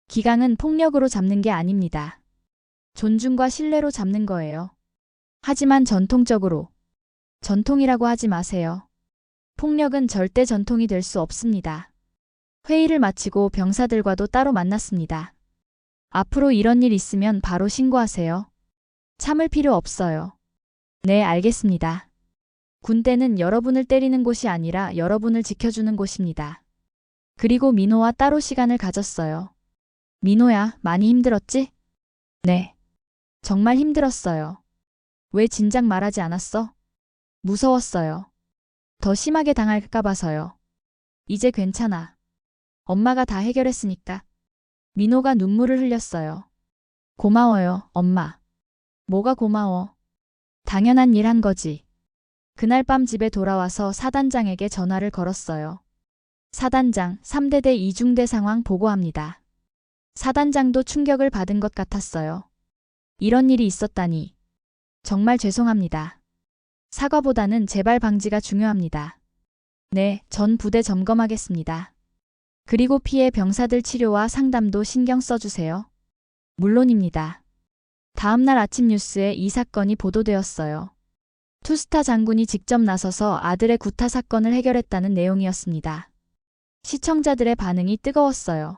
기강은 폭력으로 잡는 게 아닙니다. 존중과 신뢰로 잡는 거예요. 하지만 전통적으로 전통이라고 하지 마세요. 폭력은 절대 전통이 될 수 없습니다. 회의를 마치고 병사들과도 따로 만났습니다. 앞으로 이런 일 있으면 바로 신고하세요. 참을 필요 없어요. 네, 알겠습니다. 군대는 여러분을 때리는 곳이 아니라 여러분을 지켜주는 곳입니다. 그리고 민호와 따로 시간을 가졌어요. 민호야, 많이 힘들었지? 네. 정말 힘들었어요. 왜 진작 말하지 않았어? 무서웠어요. 더 심하게 당할까 봐서요. 이제 괜찮아. 엄마가 다 해결했으니까. 민호가 눈물을 흘렸어요. 고마워요, 엄마. 뭐가 고마워? 당연한 일 한 거지. 그날 밤 집에 돌아와서 사단장에게 전화를 걸었어요. 사단장, 3대대 이중대 상황 보고합니다. 사단장도 충격을 받은 것 같았어요. 이런 일이 있었다니. 정말 죄송합니다. 사과보다는 재발 방지가 중요합니다. 네, 전 부대 점검하겠습니다. 그리고 피해 병사들 치료와 상담도 신경 써주세요. 물론입니다. 다음날 아침 뉴스에 이 사건이 보도되었어요. 투스타 장군이 직접 나서서 아들의 구타 사건을 해결했다는 내용이었습니다. 시청자들의 반응이 뜨거웠어요.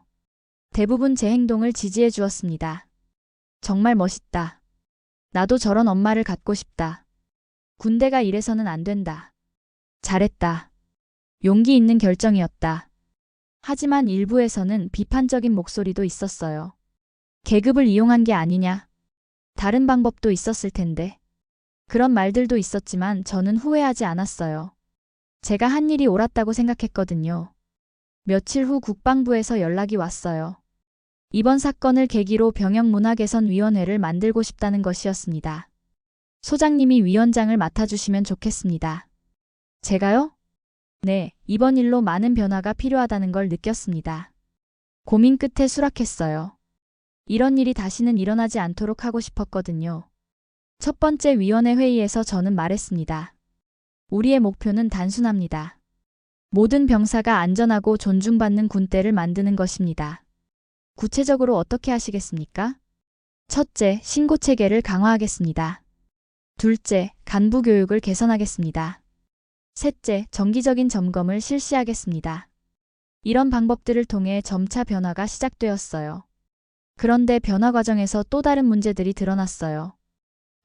대부분 제 행동을 지지해 주었습니다. 정말 멋있다. 나도 저런 엄마를 갖고 싶다. 군대가 이래서는 안 된다. 잘했다. 용기 있는 결정이었다. 하지만 일부에서는 비판적인 목소리도 있었어요. 계급을 이용한 게 아니냐. 다른 방법도 있었을 텐데. 그런 말들도 있었지만 저는 후회하지 않았어요. 제가 한 일이 옳았다고 생각했거든요. 며칠 후 국방부에서 연락이 왔어요. 이번 사건을 계기로 병영문화개선위원회를 만들고 싶다는 것이었습니다. 소장님이 위원장을 맡아주시면 좋겠습니다. 제가요? 네, 이번 일로 많은 변화가 필요하다는 걸 느꼈습니다. 고민 끝에 수락했어요. 이런 일이 다시는 일어나지 않도록 하고 싶었거든요. 첫 번째 위원회 회의에서 저는 말했습니다. 우리의 목표는 단순합니다. 모든 병사가 안전하고 존중받는 군대를 만드는 것입니다. 구체적으로 어떻게 하시겠습니까? 첫째, 신고 체계를 강화하겠습니다. 둘째, 간부 교육을 개선하겠습니다. 셋째, 정기적인 점검을 실시하겠습니다. 이런 방법들을 통해 점차 변화가 시작되었어요. 그런데 변화 과정에서 또 다른 문제들이 드러났어요.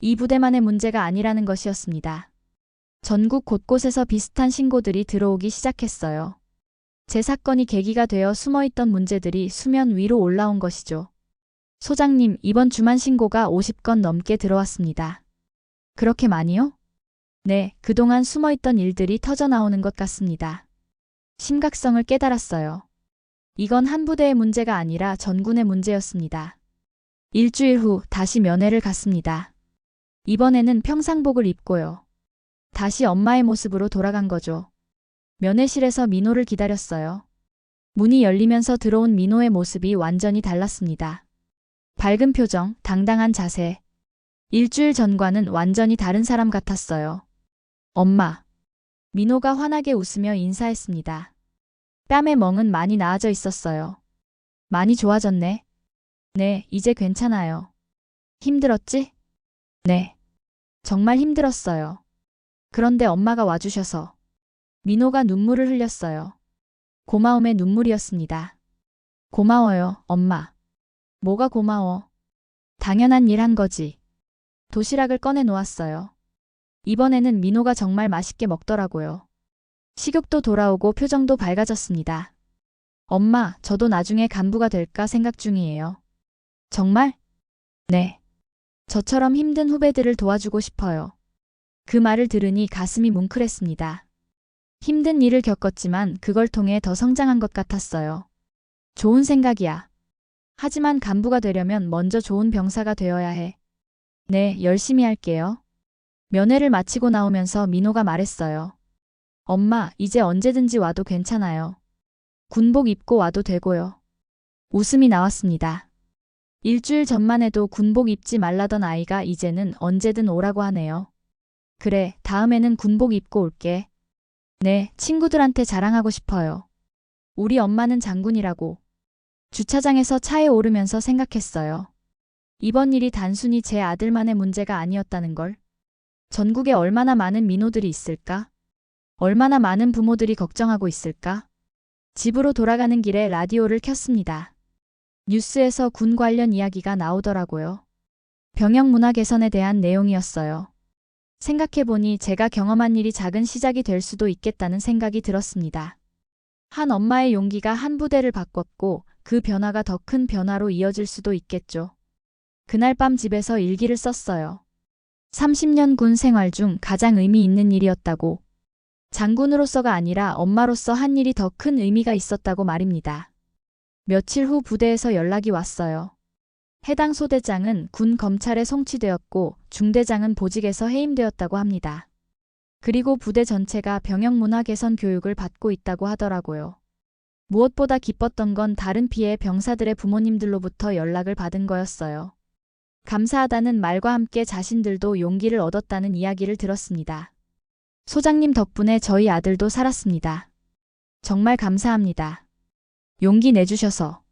이 부대만의 문제가 아니라는 것이었습니다. 전국 곳곳에서 비슷한 신고들이 들어오기 시작했어요. 제 사건이 계기가 되어 숨어있던 문제들이 수면 위로 올라온 것이죠. 소장님, 이번 주만 신고가 50건 넘게 들어왔습니다. 그렇게 많이요? 네, 그동안 숨어있던 일들이 터져나오는 것 같습니다. 심각성을 깨달았어요. 이건 한 부대의 문제가 아니라 전군의 문제였습니다. 일주일 후 다시 면회를 갔습니다. 이번에는 평상복을 입고요. 다시 엄마의 모습으로 돌아간 거죠. 면회실에서 민호를 기다렸어요. 문이 열리면서 들어온 민호의 모습이 완전히 달랐습니다. 밝은 표정, 당당한 자세. 일주일 전과는 완전히 다른 사람 같았어요. 엄마. 민호가 환하게 웃으며 인사했습니다. 뺨의 멍은 많이 나아져 있었어요. 많이 좋아졌네. 네, 이제 괜찮아요. 힘들었지? 네. 정말 힘들었어요. 그런데 엄마가 와주셔서 민호가 눈물을 흘렸어요. 고마움의 눈물이었습니다. 고마워요, 엄마. 뭐가 고마워? 당연한 일 한 거지. 도시락을 꺼내 놓았어요. 이번에는 민호가 정말 맛있게 먹더라고요. 식욕도 돌아오고 표정도 밝아졌습니다. 엄마, 저도 나중에 간부가 될까 생각 중이에요. 정말? 네. 저처럼 힘든 후배들을 도와주고 싶어요. 그 말을 들으니 가슴이 뭉클했습니다. 힘든 일을 겪었지만 그걸 통해 더 성장한 것 같았어요. 좋은 생각이야. 하지만 간부가 되려면 먼저 좋은 병사가 되어야 해. 네, 열심히 할게요. 면회를 마치고 나오면서 민호가 말했어요. 엄마, 이제 언제든지 와도 괜찮아요. 군복 입고 와도 되고요. 웃음이 나왔습니다. 일주일 전만 해도 군복 입지 말라던 아이가 이제는 언제든 오라고 하네요. 그래, 다음에는 군복 입고 올게. 네, 친구들한테 자랑하고 싶어요. 우리 엄마는 장군이라고. 주차장에서 차에 오르면서 생각했어요. 이번 일이 단순히 제 아들만의 문제가 아니었다는 걸. 전국에 얼마나 많은 민호들이 있을까? 얼마나 많은 부모들이 걱정하고 있을까? 집으로 돌아가는 길에 라디오를 켰습니다. 뉴스에서 군 관련 이야기가 나오더라고요. 병역 문화 개선에 대한 내용이었어요. 생각해보니 제가 경험한 일이 작은 시작이 될 수도 있겠다는 생각이 들었습니다. 한 엄마의 용기가 한 부대를 바꿨고 그 변화가 더 큰 변화로 이어질 수도 있겠죠. 그날 밤 집에서 일기를 썼어요. 30년 군 생활 중 가장 의미 있는 일이었다고. 장군으로서가 아니라 엄마로서 한 일이 더 큰 의미가 있었다고 말입니다. 며칠 후 부대에서 연락이 왔어요. 해당 소대장은 군 검찰에 송치되었고 중대장은 보직에서 해임되었다고 합니다. 그리고 부대 전체가 병역 문화 개선 교육을 받고 있다고 하더라고요. 무엇보다 기뻤던 건 다른 피해 병사들의 부모님들로부터 연락을 받은 거였어요. 감사하다는 말과 함께 자신들도 용기를 얻었다는 이야기를 들었습니다. 소장님 덕분에 저희 아들도 살았습니다. 정말 감사합니다. 용기 내주셔서.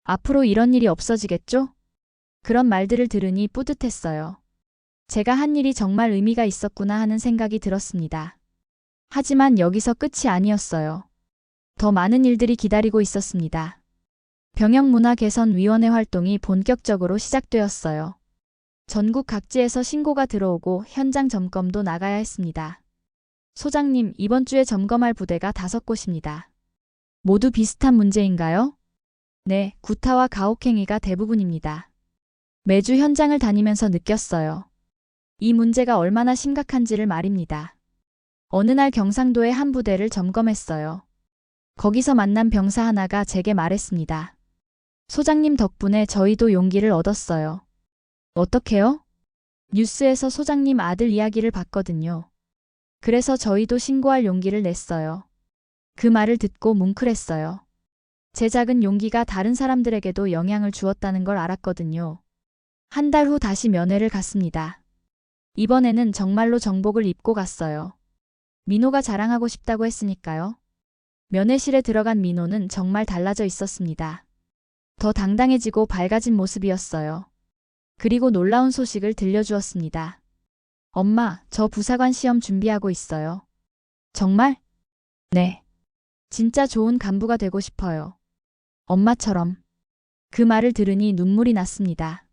앞으로 이런 일이 없어지겠죠? 그런 말들을 들으니 뿌듯했어요. 제가 한 일이 정말 의미가 있었구나 하는 생각이 들었습니다. 하지만 여기서 끝이 아니었어요. 더 많은 일들이 기다리고 있었습니다. 병역문화개선위원회 활동이 본격적으로 시작되었어요. 전국 각지에서 신고가 들어오고 현장 점검도 나가야 했습니다. 소장님, 이번 주에 점검할 부대가 5곳입니다. 모두 비슷한 문제인가요? 네, 구타와 가혹행위가 대부분입니다. 매주 현장을 다니면서 느꼈어요. 이 문제가 얼마나 심각한지를 말입니다. 어느 날 경상도의 한 부대를 점검했어요. 거기서 만난 병사 하나가 제게 말했습니다. 소장님 덕분에 저희도 용기를 얻었어요. 어떻게요? 뉴스에서 소장님 아들 이야기를 봤거든요. 그래서 저희도 신고할 용기를 냈어요. 그 말을 듣고 뭉클했어요. 제 작은 용기가 다른 사람들에게도 영향을 주었다는 걸 알았거든요. 한 달 후 다시 면회를 갔습니다. 이번에는 정말로 정복을 입고 갔어요. 민호가 자랑하고 싶다고 했으니까요. 면회실에 들어간 민호는 정말 달라져 있었습니다. 더 당당해지고 밝아진 모습이었어요. 그리고 놀라운 소식을 들려주었습니다. 엄마, 저 부사관 시험 준비하고 있어요. 정말? 네. 진짜 좋은 간부가 되고 싶어요. 엄마처럼. 그 말을 들으니 눈물이 났습니다.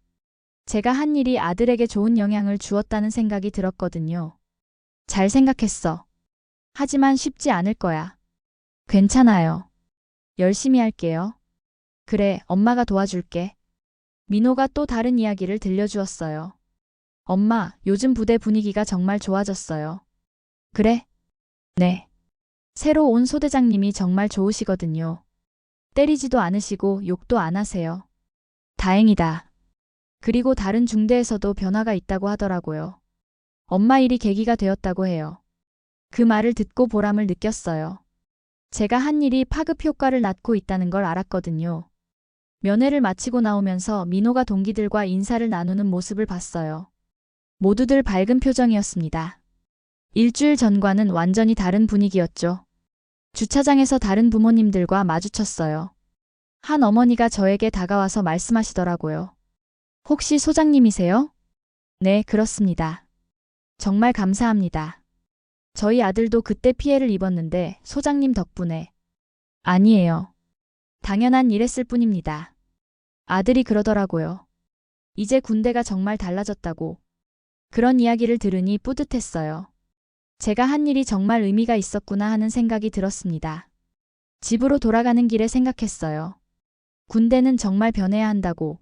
제가 한 일이 아들에게 좋은 영향을 주었다는 생각이 들었거든요. 잘 생각했어. 하지만 쉽지 않을 거야. 괜찮아요. 열심히 할게요. 그래, 엄마가 도와줄게. 민호가 또 다른 이야기를 들려주었어요. 엄마, 요즘 부대 분위기가 정말 좋아졌어요. 그래? 네. 새로 온 소대장님이 정말 좋으시거든요. 때리지도 않으시고 욕도 안 하세요. 다행이다. 그리고 다른 중대에서도 변화가 있다고 하더라고요. 엄마 일이 계기가 되었다고 해요. 그 말을 듣고 보람을 느꼈어요. 제가 한 일이 파급 효과를 낳고 있다는 걸 알았거든요. 면회를 마치고 나오면서 민호가 동기들과 인사를 나누는 모습을 봤어요. 모두들 밝은 표정이었습니다. 일주일 전과는 완전히 다른 분위기였죠. 주차장에서 다른 부모님들과 마주쳤어요. 한 어머니가 저에게 다가와서 말씀하시더라고요. 혹시 소장님이세요? 네, 그렇습니다. 정말 감사합니다. 저희 아들도 그때 피해를 입었는데 소장님 덕분에. 아니에요. 당연한 일했을 뿐입니다. 아들이 그러더라고요. 이제 군대가 정말 달라졌다고. 그런 이야기를 들으니 뿌듯했어요. 제가 한 일이 정말 의미가 있었구나 하는 생각이 들었습니다. 집으로 돌아가는 길에 생각했어요. 군대는 정말 변해야 한다고.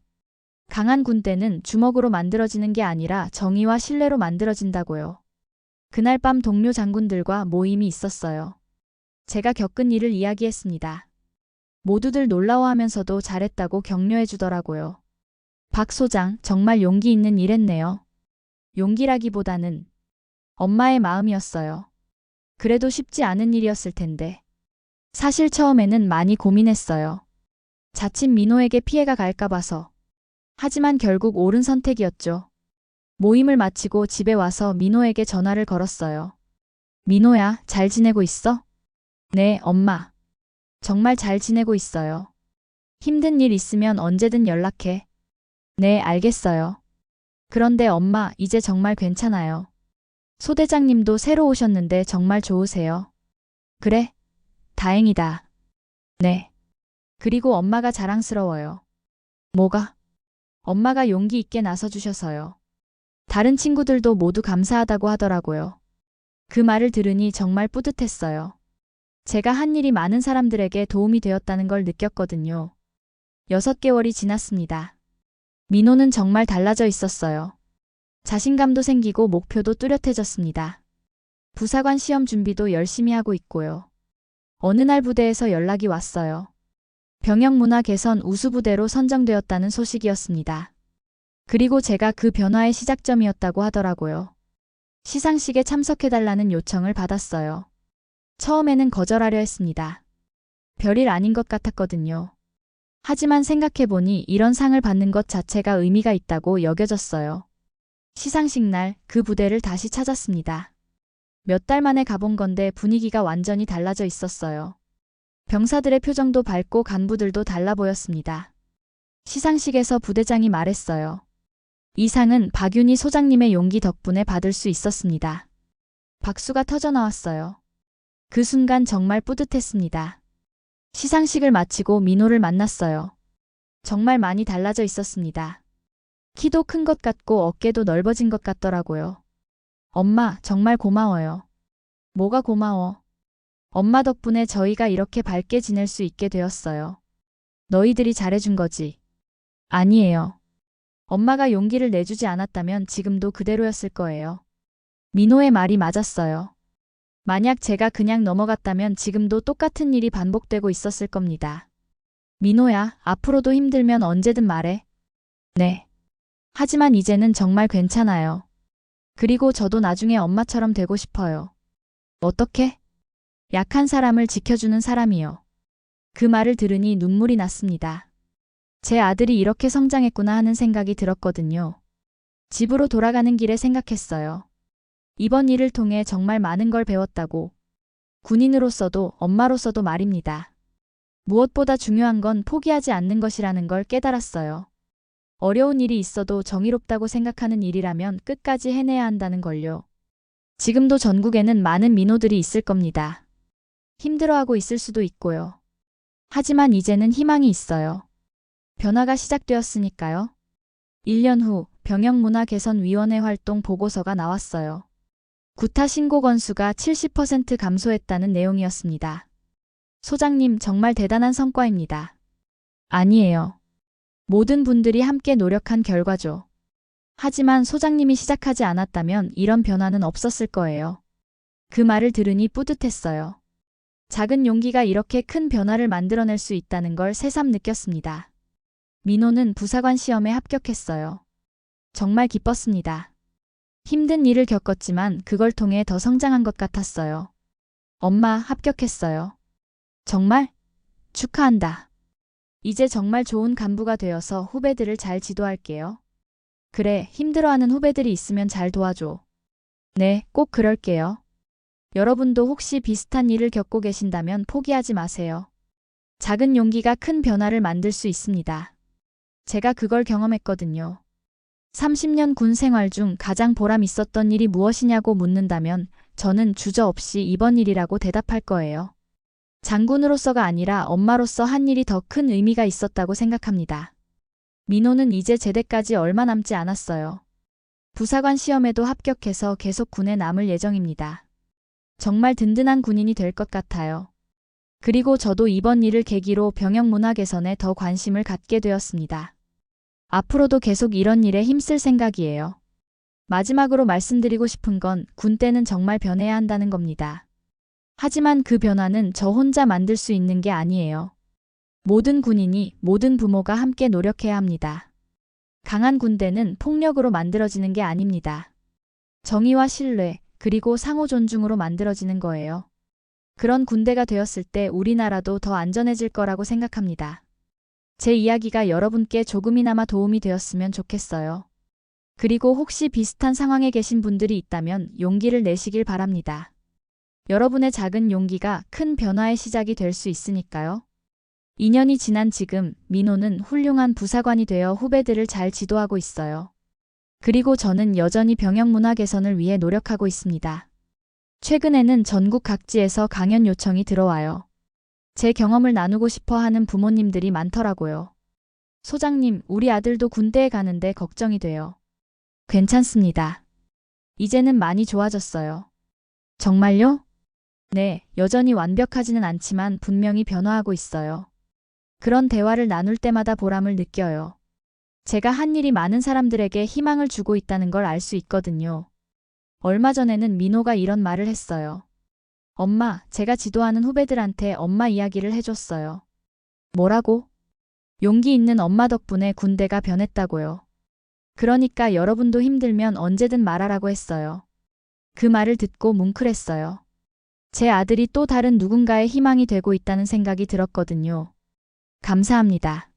강한 군대는 주먹으로 만들어지는 게 아니라 정의와 신뢰로 만들어진다고요. 그날 밤 동료 장군들과 모임이 있었어요. 제가 겪은 일을 이야기했습니다. 모두들 놀라워하면서도 잘했다고 격려해 주더라고요. 박 소장, 정말 용기 있는 일 했네요. 용기라기보다는 엄마의 마음이었어요. 그래도 쉽지 않은 일이었을 텐데. 사실 처음에는 많이 고민했어요. 자칫 민호에게 피해가 갈까 봐서. 하지만 결국 옳은 선택이었죠. 모임을 마치고 집에 와서 민호에게 전화를 걸었어요. 민호야, 잘 지내고 있어? 네, 엄마. 정말 잘 지내고 있어요. 힘든 일 있으면 언제든 연락해. 네, 알겠어요. 그런데 엄마, 이제 정말 괜찮아요. 소대장님도 새로 오셨는데 정말 좋으세요. 그래? 다행이다. 네. 그리고 엄마가 자랑스러워요. 뭐가? 엄마가 용기 있게 나서주셔서요. 다른 친구들도 모두 감사하다고 하더라고요. 그 말을 들으니 정말 뿌듯했어요. 제가 한 일이 많은 사람들에게 도움이 되었다는 걸 느꼈거든요. 6개월이 지났습니다. 민호는 정말 달라져 있었어요. 자신감도 생기고 목표도 뚜렷해졌습니다. 부사관 시험 준비도 열심히 하고 있고요. 어느 날 부대에서 연락이 왔어요. 병영 문화 개선 우수부대로 선정되었다는 소식이었습니다. 그리고 제가 그 변화의 시작점이었다고 하더라고요. 시상식에 참석해달라는 요청을 받았어요. 처음에는 거절하려 했습니다. 별일 아닌 것 같았거든요. 하지만 생각해보니 이런 상을 받는 것 자체가 의미가 있다고 여겨졌어요. 시상식 날 그 부대를 다시 찾았습니다. 몇 달 만에 가본 건데 분위기가 완전히 달라져 있었어요. 병사들의 표정도 밝고 간부들도 달라 보였습니다. 시상식에서 부대장이 말했어요. 이 상은 박윤희 소장님의 용기 덕분에 받을 수 있었습니다. 박수가 터져나왔어요. 그 순간 정말 뿌듯했습니다. 시상식을 마치고 민호를 만났어요. 정말 많이 달라져 있었습니다. 키도 큰 것 같고 어깨도 넓어진 것 같더라고요. 엄마, 정말 고마워요. 뭐가 고마워? 엄마 덕분에 저희가 이렇게 밝게 지낼 수 있게 되었어요. 너희들이 잘해준 거지. 아니에요. 엄마가 용기를 내주지 않았다면 지금도 그대로였을 거예요. 민호의 말이 맞았어요. 만약 제가 그냥 넘어갔다면 지금도 똑같은 일이 반복되고 있었을 겁니다. 민호야, 앞으로도 힘들면 언제든 말해. 네. 하지만 이제는 정말 괜찮아요. 그리고 저도 나중에 엄마처럼 되고 싶어요. 어떻게? 약한 사람을 지켜주는 사람이요. 그 말을 들으니 눈물이 났습니다. 제 아들이 이렇게 성장했구나 하는 생각이 들었거든요. 집으로 돌아가는 길에 생각했어요. 이번 일을 통해 정말 많은 걸 배웠다고. 군인으로서도 엄마로서도 말입니다. 무엇보다 중요한 건 포기하지 않는 것이라는 걸 깨달았어요. 어려운 일이 있어도 정의롭다고 생각하는 일이라면 끝까지 해내야 한다는 걸요. 지금도 전국에는 많은 민호들이 있을 겁니다. 힘들어하고 있을 수도 있고요. 하지만 이제는 희망이 있어요. 변화가 시작되었으니까요. 1년 후 병영문화개선위원회 활동 보고서가 나왔어요. 구타 신고 건수가 70% 감소했다는 내용이었습니다. 소장님, 정말 대단한 성과입니다. 아니에요. 모든 분들이 함께 노력한 결과죠. 하지만 소장님이 시작하지 않았다면 이런 변화는 없었을 거예요. 그 말을 들으니 뿌듯했어요. 작은 용기가 이렇게 큰 변화를 만들어낼 수 있다는 걸 새삼 느꼈습니다. 민호는 부사관 시험에 합격했어요. 정말 기뻤습니다. 힘든 일을 겪었지만 그걸 통해 더 성장한 것 같았어요. 엄마, 합격했어요. 정말? 축하한다. 이제 정말 좋은 간부가 되어서 후배들을 잘 지도할게요. 그래, 힘들어하는 후배들이 있으면 잘 도와줘. 네, 꼭 그럴게요. 여러분도 혹시 비슷한 일을 겪고 계신다면 포기하지 마세요. 작은 용기가 큰 변화를 만들 수 있습니다. 제가 그걸 경험했거든요. 30년 군 생활 중 가장 보람 있었던 일이 무엇이냐고 묻는다면 저는 주저없이 이번 일이라고 대답할 거예요. 장군으로서가 아니라 엄마로서 한 일이 더 큰 의미가 있었다고 생각합니다. 민호는 이제 제대까지 얼마 남지 않았어요. 부사관 시험에도 합격해서 계속 군에 남을 예정입니다. 정말 든든한 군인이 될 것 같아요. 그리고 저도 이번 일을 계기로 병역 문화 개선에 더 관심을 갖게 되었습니다. 앞으로도 계속 이런 일에 힘쓸 생각이에요. 마지막으로 말씀드리고 싶은 건 군 때는 정말 변해야 한다는 겁니다. 하지만 그 변화는 저 혼자 만들 수 있는 게 아니에요. 모든 군인이, 모든 부모가 함께 노력해야 합니다. 강한 군대는 폭력으로 만들어지는 게 아닙니다. 정의와 신뢰, 그리고 상호 존중으로 만들어지는 거예요. 그런 군대가 되었을 때 우리나라도 더 안전해질 거라고 생각합니다. 제 이야기가 여러분께 조금이나마 도움이 되었으면 좋겠어요. 그리고 혹시 비슷한 상황에 계신 분들이 있다면 용기를 내시길 바랍니다. 여러분의 작은 용기가 큰 변화의 시작이 될 수 있으니까요. 2년이 지난 지금 민호는 훌륭한 부사관이 되어 후배들을 잘 지도하고 있어요. 그리고 저는 여전히 병역 문화 개선을 위해 노력하고 있습니다. 최근에는 전국 각지에서 강연 요청이 들어와요. 제 경험을 나누고 싶어 하는 부모님들이 많더라고요. 소장님, 우리 아들도 군대에 가는데 걱정이 돼요. 괜찮습니다. 이제는 많이 좋아졌어요. 정말요? 네, 여전히 완벽하지는 않지만 분명히 변화하고 있어요. 그런 대화를 나눌 때마다 보람을 느껴요. 제가 한 일이 많은 사람들에게 희망을 주고 있다는 걸 알 수 있거든요. 얼마 전에는 민호가 이런 말을 했어요. 엄마, 제가 지도하는 후배들한테 엄마 이야기를 해줬어요. 뭐라고? 용기 있는 엄마 덕분에 군대가 변했다고요. 그러니까 여러분도 힘들면 언제든 말하라고 했어요. 그 말을 듣고 뭉클했어요. 제 아들이 또 다른 누군가의 희망이 되고 있다는 생각이 들었거든요. 감사합니다.